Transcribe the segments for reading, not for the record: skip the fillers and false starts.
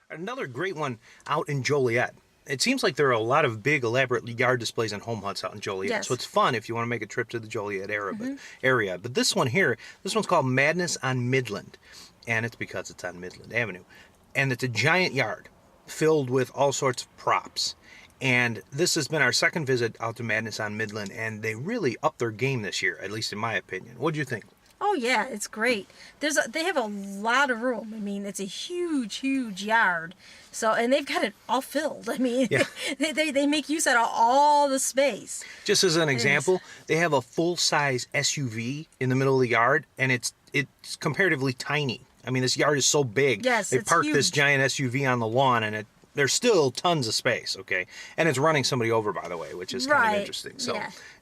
Another great one out in Joliet. It seems like there are a lot of big, elaborate yard displays and home huts out in Joliet. Yes. So it's fun if you want to make a trip to the Joliet area. But this one here, this one's called Madness on Midland. And it's because it's on Midland Avenue. And it's a giant yard filled with all sorts of props. And this has been our second visit out to Madness on Midland. And they really upped their game this year, at least in my opinion. What do you think? Oh yeah, it's great. They have a lot of room. I mean, it's a huge yard. So, and they've got it all filled. I mean, Yeah. they make use out of all the space. Just as an example, they have a full-size SUV in the middle of the yard, and it's comparatively tiny. I mean, this yard is so big. Yes, they it's parked this huge. giant SUV on the lawn, and there's still tons of space, okay? And it's running somebody over, by the way, which is kind of Right, interesting. So,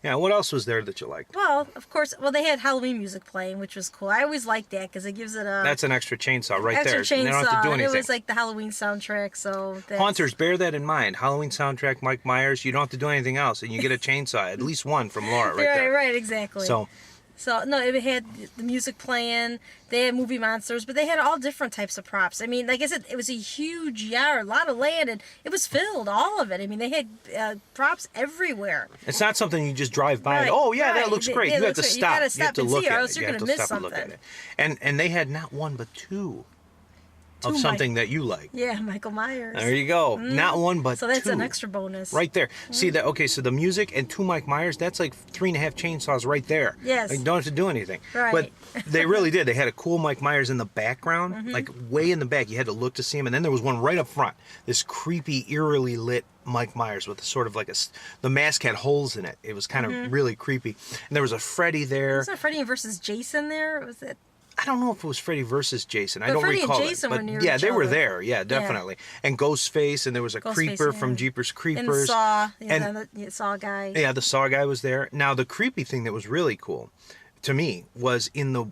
yeah. What else was there that you liked? Well, of course, they had Halloween music playing, which was cool. I always like that because it gives it a That's an extra chainsaw right extra there. chainsaw. They don't have to do And anything. it was like the Halloween soundtrack, so that's... Haunters, bear that in mind. Halloween soundtrack, Mike Myers, you don't have to do anything else, and you get a chainsaw, at least one from Laura right there. Right, exactly. So, no, it had the music playing, they had movie monsters, but they had all different types of props. I mean, like I said, it was a huge yard, a lot of land, and it was filled, all of it. I mean, they had props everywhere. It's not something you just drive by and, Right, oh, yeah, that right. looks great. It You have to looks great. You stop. gotta stop have to and look see, or at else it. you're You have gonna to miss stop and look at something. it. And they had not one, but two of Two something that you like. Yeah, Michael Myers. There you go. Not one, but So that's two. an extra bonus. Right there. See that? Okay, so the music and two Mike Myers, that's like 3.5 chainsaws right there. Yes. Like, you don't have to do anything. Right. But they really did. They had a cool Mike Myers in the background, like way in the back. You had to look to see him. And then there was one right up front. This creepy, eerily lit Mike Myers with sort of like the mask had holes in it. It was kind of really creepy. And there was a Freddy there. Wasn't Freddy versus Jason there? Was it? I don't know if it was Freddy versus Jason. I But don't Freddy and recall Jason it. were near yeah, each they were other. there. Yeah, definitely. And Ghostface, and there was a Ghostface, creeper yeah. from Jeepers And Creepers. Saw. And The Saw guy. yeah, the Saw guy was there. Now the creepy thing that was really cool to me was in the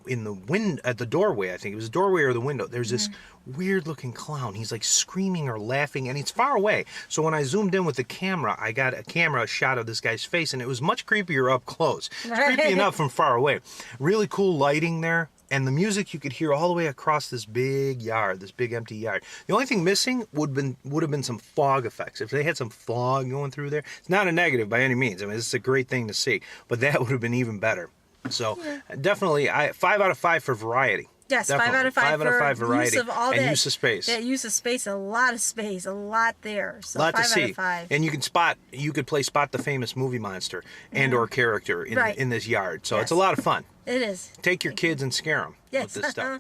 wind at the doorway. I think it was the doorway or the window. There's this weird looking clown. He's like screaming or laughing, and he's far away. So when I zoomed in with the camera, I got a shot of this guy's face, and it was much creepier up close. It's creepy enough from far away. Really cool lighting there. And the music you could hear all the way across this big yard, this big empty yard. The only thing missing would have been some fog effects. If they had some fog going through there, it's not a negative by any means. I mean, it's a great thing to see, but that would have been even better. So definitely, 5 out of 5 for variety. Yes, Definitely. 5 out of 5 5 out of 5 for variety use of all and that, use of space. That use of space, a lot of space, a lot there. So A lot 5 to see. out of 5. And you could play Spot the famous movie monster and or character in this yard. So it's a lot of fun. It is. Take your kids and scare them with Yes. this stuff.